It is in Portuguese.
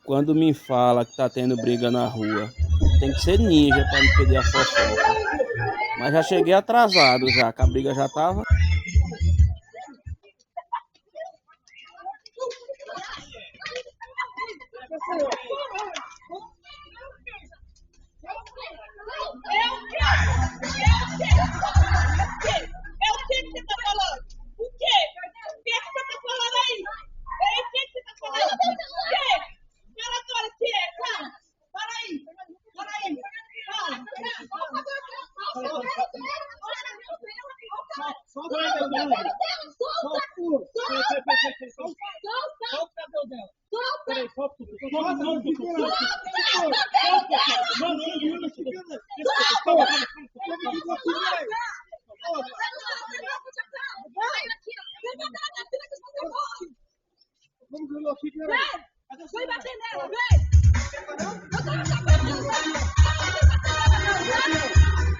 Quando me fala que tá tendo briga na rua, tem que ser ninja pra me pedir a fofoca. Mas já cheguei atrasado já, que a briga já tava. Vamos bater nela, vem!